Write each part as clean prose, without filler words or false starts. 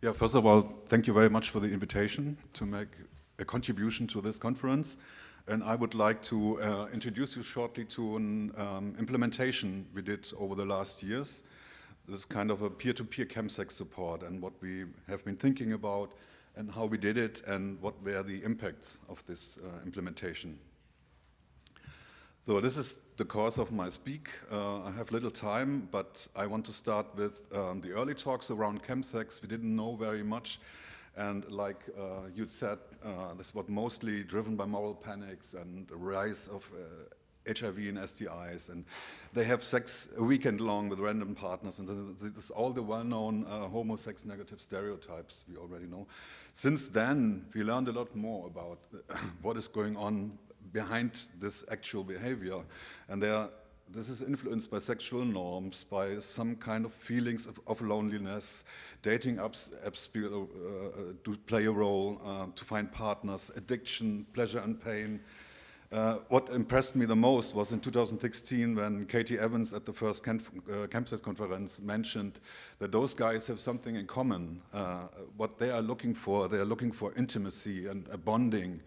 Yeah, first of all, thank you very much for the invitation to make a contribution to this conference. And I would like to introduce you shortly to an implementation we did over the last years. This is kind of a peer-to-peer Chemsex support and what we have been thinking about and how we did it and what were the impacts of this implementation. So this is the course of my speak. I have little time, but I want to start with the early talks around Chemsex. We didn't know very much, and like you said, this was mostly driven by moral panics and the rise of HIV and STIs, and they have sex a weekend long with random partners, and this is all the well-known homo-sex negative stereotypes we already know. Since then, we learned a lot more about what is going on behind this actual behavior, and this is influenced by sexual norms, by some kind of feelings of loneliness. Dating apps do play a role to find partners, addiction, pleasure and pain. What impressed me the most was in 2016 when Katie Evans at the first Chemsex conference mentioned that those guys have something in common. What they are looking for intimacy and a bonding,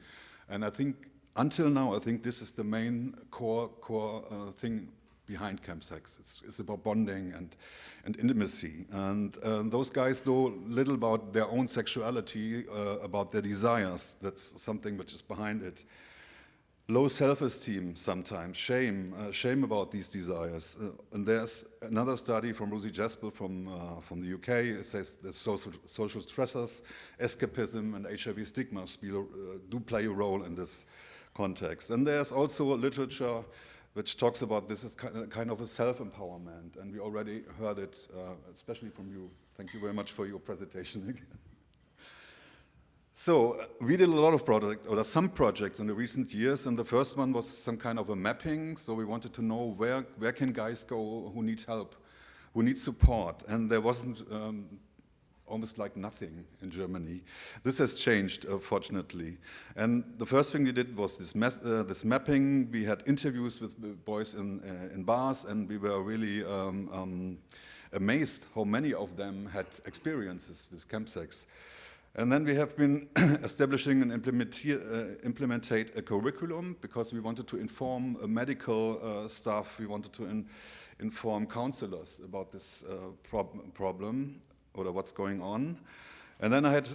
and I think until now, I think this is the main core thing behind Chemsex. It's about bonding and intimacy. And those guys know little about their own sexuality, about their desires. That's something which is behind it. Low self-esteem sometimes, shame about these desires. And there's another study from Judith-Jasmin from the UK. It says that social stressors, escapism, and HIV stigmas do play a role in this context. And there's also literature which talks about this as kind of a self-empowerment, and we already heard it, especially from you. Thank you very much for your presentation again. So we did a lot of some projects in the recent years, and the first one was some kind of a mapping. So we wanted to know where can guys go who need help, who need support, and there wasn't almost like nothing in Germany. This has changed, fortunately. And the first thing we did was this mapping. We had interviews with boys in bars, and we were really amazed how many of them had experiences with Chemsex. And then we have been establishing and implementate a curriculum because we wanted to inform medical staff. We wanted to inform counselors about this problem or what's going on. And then I had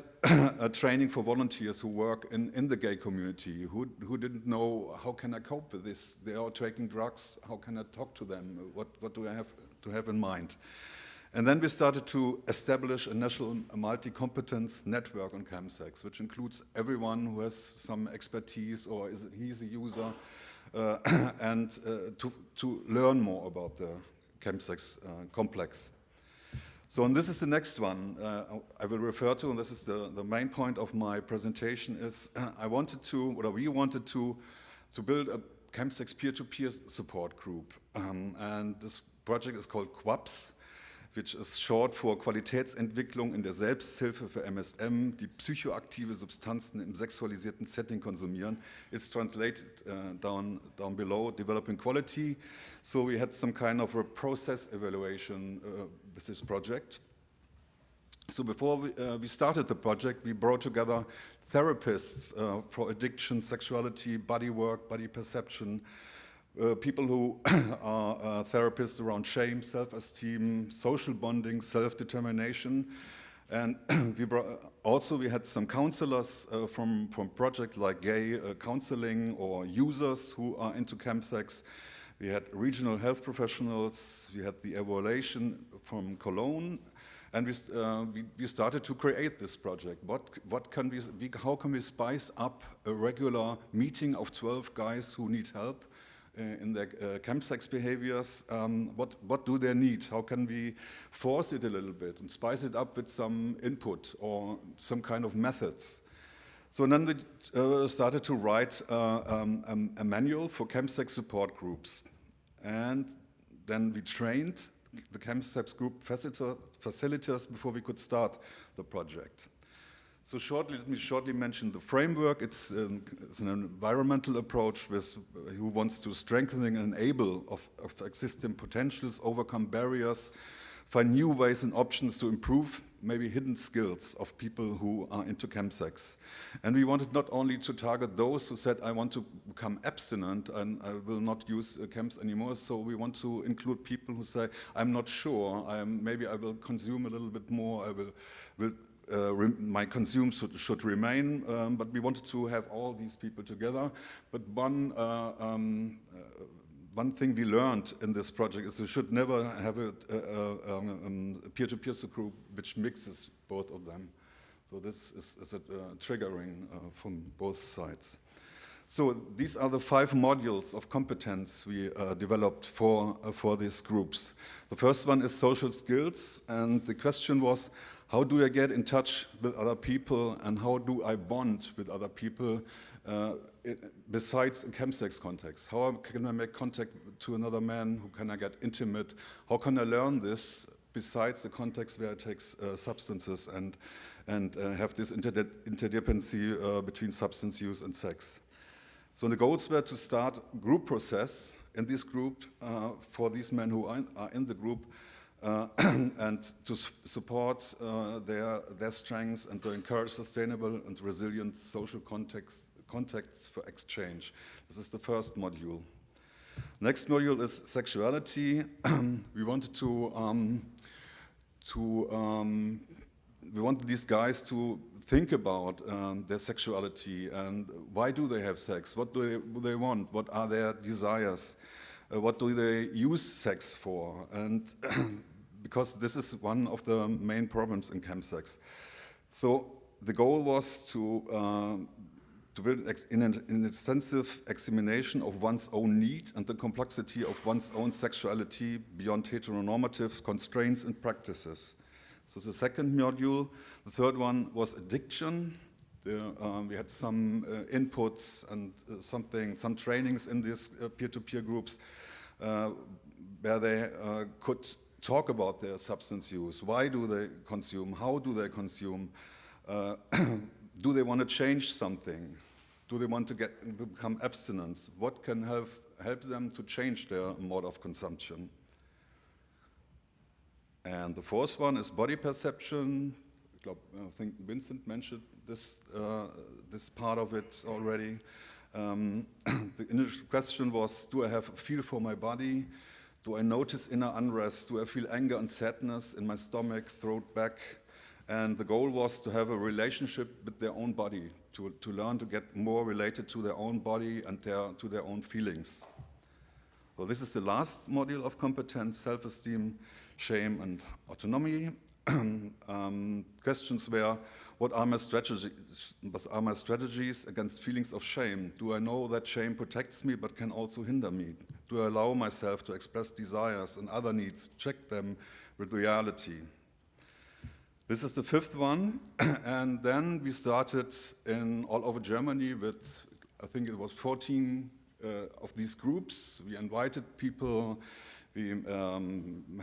a training for volunteers who work in the gay community who didn't know, how can I cope with this? They are taking drugs, how can I talk to them? What do I have to have in mind? And then we started to establish a national multi-competence network on Chemsex, which includes everyone who has some expertise or he's a user, and to learn more about the Chemsex complex. So, and this is the next one I will refer to, and this is the main point of my presentation, is we wanted to build a Chemsex peer-to-peer support group. And this project is called QAPS, which is short for Qualitätsentwicklung in der Selbsthilfe für MSM, die psychoaktive Substanzen im sexualisierten Setting konsumieren. It's translated down below, developing quality. So we had some kind of a process evaluation with this project. So before we started the project, we brought together therapists for addiction, sexuality, body work, body perception, people who are therapists around shame, self-esteem, social bonding, self-determination. And we had some counselors from projects like gay counseling or users who are into Chemsex. We had regional health professionals. We had the evaluation from Cologne. And we started to create this project. How can we spice up a regular meeting of 12 guys who need help in their Chemsex behaviors? What do they need? How can we force it a little bit and spice it up with some input or some kind of methods? So then we started to write a manual for Chemsex support groups. And then we trained the Chemsex group facilitators before we could start the project. So let me shortly mention the framework. It's an environmental approach who wants to strengthen and enable of existing potentials, overcome barriers, find new ways and options to improve maybe hidden skills of people who are into chemsex. And we wanted not only to target those who said, I want to become abstinent and I will not use chems anymore, so we want to include people who say, I'm not sure, maybe I will consume a little bit more, my consume should remain, but we wanted to have all these people together. But one thing we learned in this project is you should never have a peer-to-peer group which mixes both of them. So this is triggering from both sides. So these are the 5 modules of competence we developed for these groups. The first one is social skills, and the question was, how do I get in touch with other people and how do I bond with other people besides a chemsex context? How can I make contact to another man? How can I get intimate? How can I learn this besides the context where I take substances and have this interdependency between substance use and sex? So the goals were to start a group process in this group for these men who are in the group and to support their strengths and to encourage sustainable and resilient social contexts for exchange. This is the first module. Next module is sexuality. We wanted we wanted these guys to think about their sexuality and why do they have sex? What do they want? What are their desires? What do they use sex for? And because this is one of the main problems in chemsex. So the goal was to build an extensive examination of one's own need and the complexity of one's own sexuality beyond heteronormative constraints and practices. So the second module. The third one was addiction. We had some inputs and some trainings in these peer-to-peer groups where they could talk about their substance use. Why do they consume? How do they consume? Do they want to change something? Do they want to become abstinent? What can help them to change their mode of consumption? And the fourth one is body perception. I think Vincent mentioned this part of it already. The initial question was, do I have a feel for my body? Do I notice inner unrest? Do I feel anger and sadness in my stomach, throat, back? And the goal was to have a relationship with their own body, to learn to get more related to their own body and to their own feelings. So this is the last module of competence, self-esteem, shame, and autonomy. Questions were, what are my strategies against feelings of shame? Do I know that shame protects me but can also hinder me? Do I allow myself to express desires and other needs, check them with reality? This is the fifth one, and then we started all over Germany with, I think it was 14 of these groups. We invited people. We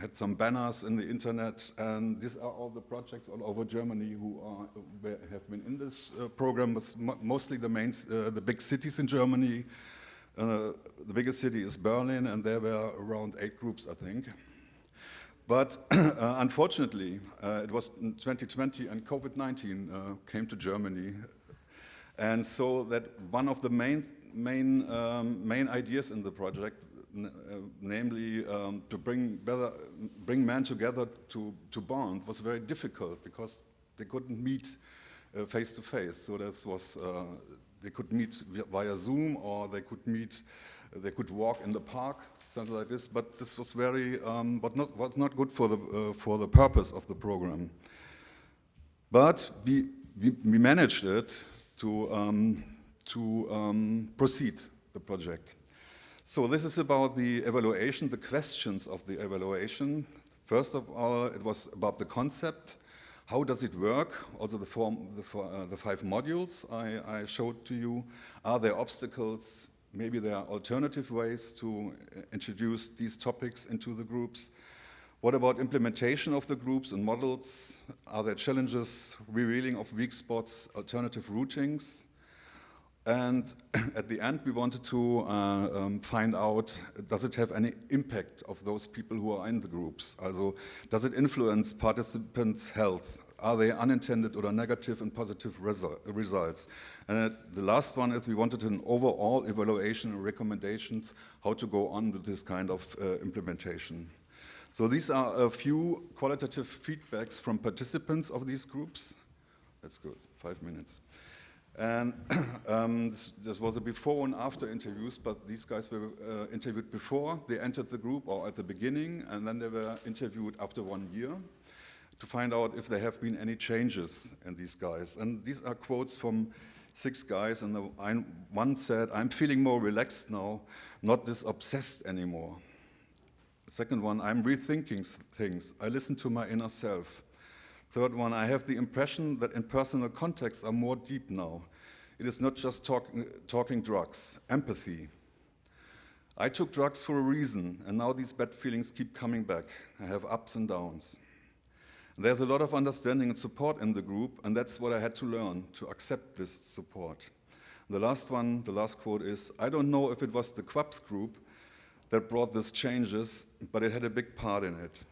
had some banners in the internet, and these are all the projects all over Germany who have been in this program. Mostly the big cities in Germany. The biggest city is Berlin, and there were around 8 groups, I think. But unfortunately, it was in 2020, and COVID-19 came to Germany, and so that one of the main ideas in the project, namely to bring men together to bond, was very difficult because they couldn't meet face to face. So this was they could meet via Zoom, or they could walk in the park, something like this. But this was was not good for the purpose of the program. But we managed it to proceed the project. So this is about the evaluation, the questions of the evaluation. First of all, it was about the concept. How does it work? Also the 5 modules I showed to you. Are there obstacles? Maybe there are alternative ways to introduce these topics into the groups. What about implementation of the groups and models? Are there challenges, revealing of weak spots, alternative routings? And at the end, we wanted to find out, does it have any impact of those people who are in the groups? Also, does it influence participants' health? Are they unintended or negative and positive results? And the last one is we wanted an overall evaluation and recommendations how to go on with this kind of implementation. So these are a few qualitative feedbacks from participants of these groups. That's good, 5 minutes. And this was a before and after interviews, but these guys were interviewed before they entered the group or at the beginning, and then they were interviewed after 1 year to find out if there have been any changes in these guys. And these are quotes from 6 guys, and one said, "I'm feeling more relaxed now, not this obsessed anymore." The second one, "I'm rethinking things. I listen to my inner self." Third one, "I have the impression that impersonal contacts are more deep now. It is not just talking drugs, empathy. I took drugs for a reason, and now these bad feelings keep coming back. I have ups and downs." There's a lot of understanding and support in the group, and that's what I had to learn, to accept this support. The last one, the last quote is, "I don't know if it was the QAPS group that brought these changes, but it had a big part in it."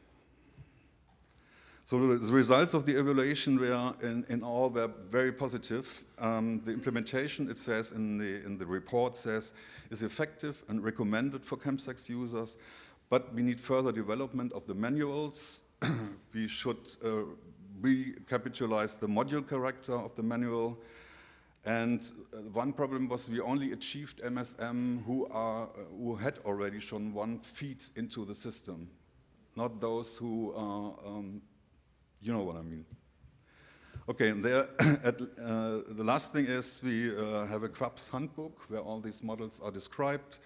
So the results of the evaluation were, in all, were very positive. The implementation, it says in the report, says, is effective and recommended for Chemsex users, but we need further development of the manuals. We should recapitalize the module character of the manual. And one problem was we only achieved MSM who had already shown 1 feet into the system, not those who are, you know what I mean. Okay, and there, the last thing is we have a QAPS handbook where all these models are described.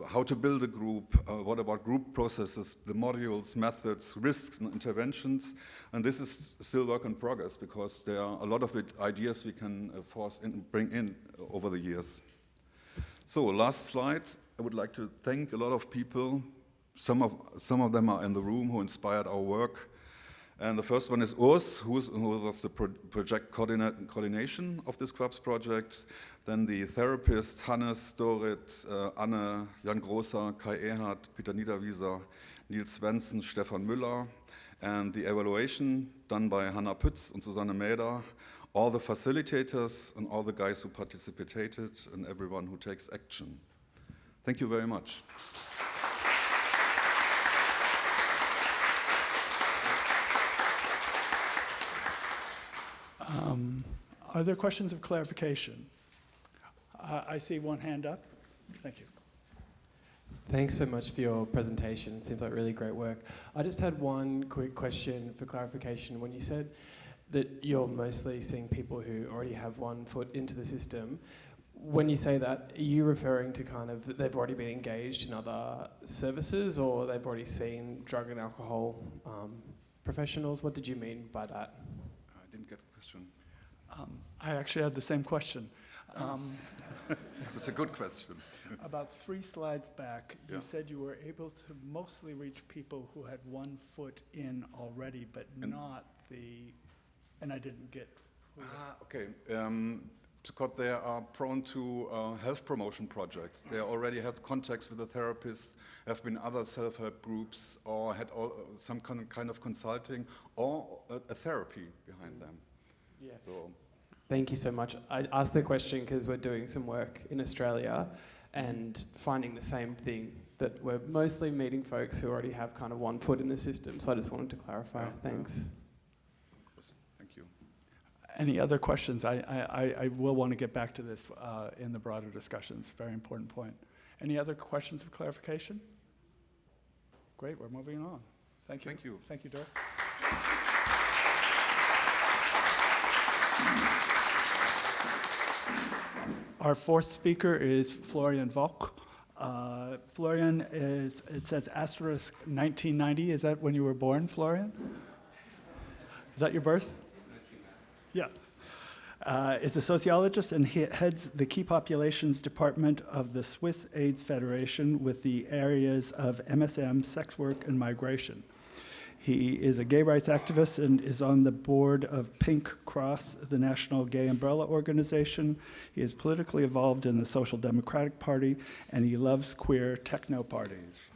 How to build a group, what about group processes, the modules, methods, risks, and interventions. And this is still work in progress because there are a lot of ideas we can bring in over the years. So last slide, I would like to thank a lot of people. Some of them are in the room who inspired our work. And the first one is Urs, who was the project coordination of this QAPS project. Then the therapist, Hannes, Dorit, Anne, Jan Großer, Kai Erhardt, Peter Niederwieser, Nils Svensson, Stefan Müller. And the evaluation done by Hannah Pütz and Susanne Mäder. All the facilitators and all the guys who participated and everyone who takes action. Thank you very much. Are there questions of clarification? I see one hand up. Thank you. Thanks so much for your presentation. Seems like really great work. I just had one quick question for clarification. When you said that you're mostly seeing people who already have 1 foot into the system, when you say that, are you referring to kind of that they've already been engaged in other services or they've already seen drug and alcohol professionals? What did you mean by that? I didn't get the question. I actually had the same question. It's a good question. About 3 slides back, you Yeah. said you were able to mostly reach people who had 1 foot in already, but not the, and I didn't get. Okay. Because they are prone to health promotion projects. They already have contacts with a therapist, have been other self-help groups, or had some kind of consulting or a therapy behind them. Yeah. So. Thank you so much. I asked the question because we're doing some work in Australia and finding the same thing, that we're mostly meeting folks who already have kind of 1 foot in the system. So I just wanted to clarify. Yeah, Thanks. Thank you. Any other questions? I will want to get back to this in the broader discussions. Very important point. Any other questions of clarification? Great, we're moving on. Thank you. Thank you. Thank you, Dirk. Our 4th speaker is Florian Volk. Florian is, it says asterisk 1990. Is that when you were born, Florian? Is that your birth? Yeah. Is a sociologist and he heads the Key Populations Department of the Swiss AIDS Federation with the areas of MSM, sex work, and migration. He is a gay rights activist and is on the board of Pink Cross, the National Gay Umbrella Organization. He is politically involved in the Social Democratic Party, and he loves queer techno parties.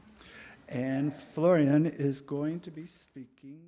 And Florian is going to be speaking